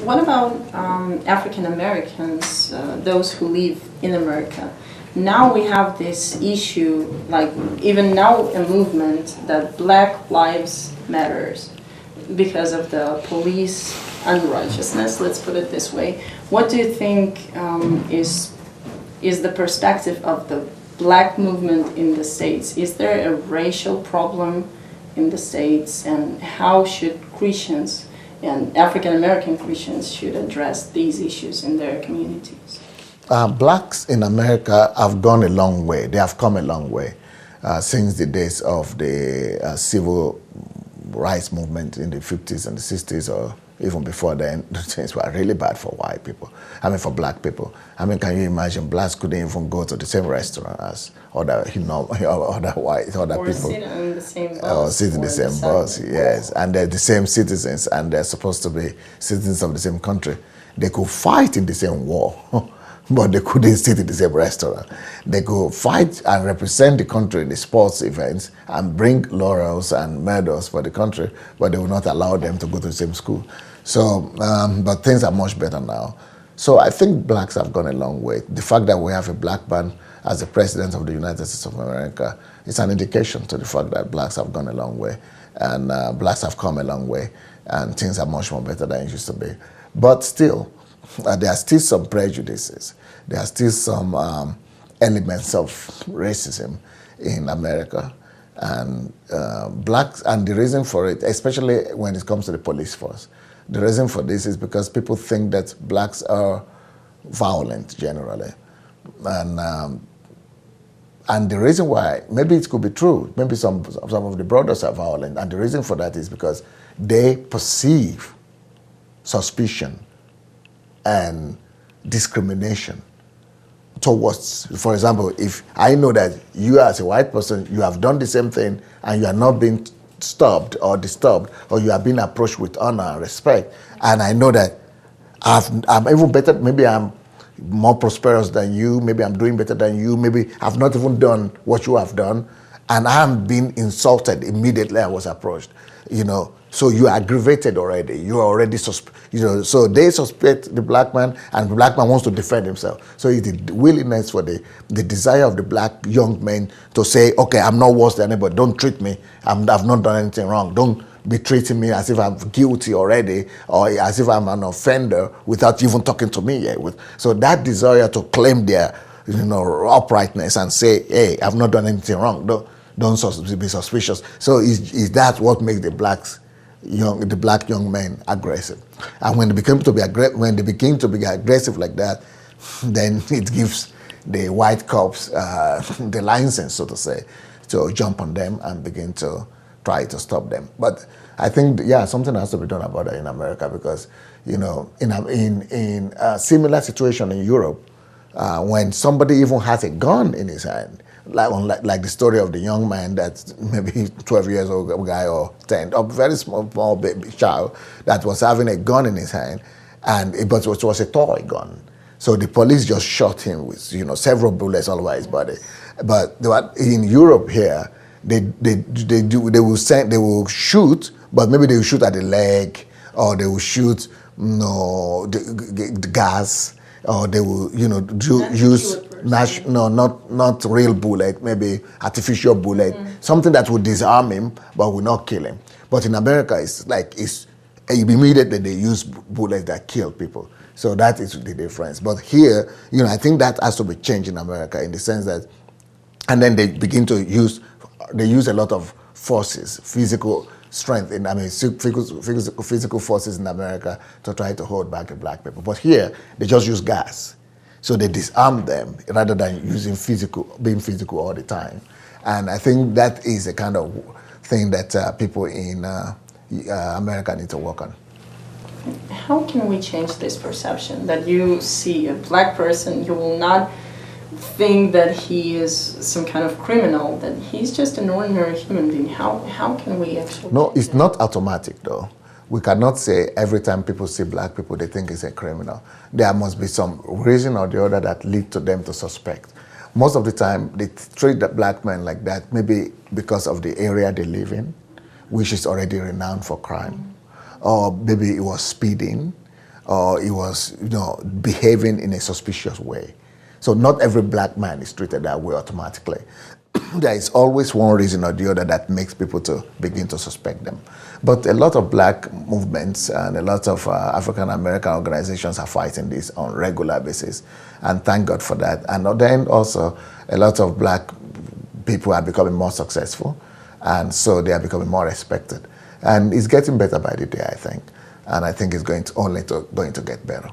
What about African Americans, those who live in America? Now we have this issue, like even now a movement that Black Lives Matters because of the police unrighteousness, let's put it this way. What do you think is the perspective of the Black movement in the States? Is there a racial problem in the States, and how should Christians and African American Christians should address these issues in their communities? Blacks in America have gone a long way. They have come a long way since the days of the civil rights movement in the 50s and the 60s, or even before then. Things were really bad for white people. I mean, for black people. I mean, can you imagine blacks couldn't even go to the same restaurant as other, other white, other or people. Sit in the same bus. Or sit in the same bus, yes. And they're the same citizens, and they're supposed to be citizens of the same country. They could fight in the same war, but they couldn't sit in the same restaurant. They could fight and represent the country in the sports events and bring laurels and medals for the country, but they will not allow them to go to the same school. So, but things are much better now. So I think blacks have gone a long way. The fact that we have a black man as the president of the United States of America is an indication to the fact that blacks have gone a long way, and blacks have come a long way, and things are much more better than it used to be. But still, there are still some prejudices. There are still some elements of racism in America, and blacks, and the reason for it, especially when it comes to the police force, the reason for this is because people think that blacks are violent generally, and the reason why, maybe it could be true, maybe some of the brothers are violent, and the reason for that is because they perceive suspicion and discrimination towards, for example, if I know that you as a white person, you have done the same thing and you are not being stopped or disturbed, or you are being approached with honor and respect, and I know that I'm even better, maybe I'm more prosperous than you, maybe I'm doing better than you, maybe I've not even done what you have done, and I'm being insulted immediately I was approached, so you are aggravated already. You are already, so they suspect the black man, and the black man wants to defend himself. So it's the willingness for the desire of the black young men to say, okay, I'm not worse than anybody. Don't treat me. I've not done anything wrong. Don't be treating me as if I'm guilty already, or as if I'm an offender without even talking to me yet. So that desire to claim their, uprightness and say, hey, I've not done anything wrong. Don't be suspicious. So is that what makes the black young men aggressive? And when they begin to be aggressive like that, then it gives the white cops the license, so to say, to jump on them and begin to try to stop them. But I think, something has to be done about that in America, because in a similar situation in Europe, when somebody even has a gun in his hand, like the story of the young man that's maybe 12 years old guy or 10, a very small baby child that was having a gun in his hand, but it was a toy gun. So the police just shot him with several bullets all over his body. But in Europe here, they will shoot, but maybe they will shoot at the leg, or they will shoot the gas, or they will use not real bullet, maybe artificial bullet, something that would disarm him but will not kill him. But in America, it's immediately they use bullets that kill people. So that is the difference. But here, I think that has to be changed in America, in the sense that, and then they begin to use a lot of forces, physical strength, physical forces in America to try to hold back the black people. But here, they just use gas. So they disarm them rather than being physical all the time. And I think that is a kind of thing that people in America need to work on. How can we change this perception that you see a black person, you will not think that he is some kind of criminal, that he's just an ordinary human being? How can we actually... No, it's not automatic though. We cannot say every time people see black people, they think it's a criminal. There must be some reason or the other that lead to them to suspect. Most of the time, they treat the black man like that, maybe because of the area they live in, which is already renowned for crime. Or maybe it was speeding, or he was, behaving in a suspicious way. So not every black man is treated that way automatically. There is always one reason or the other that makes people to begin to suspect them. But a lot of black movements and a lot of African American organizations are fighting this on a regular basis, and thank God for that. And then also a lot of black people are becoming more successful, and so they are becoming more respected. And it's getting better by the day, I think. And I think it's going to get better.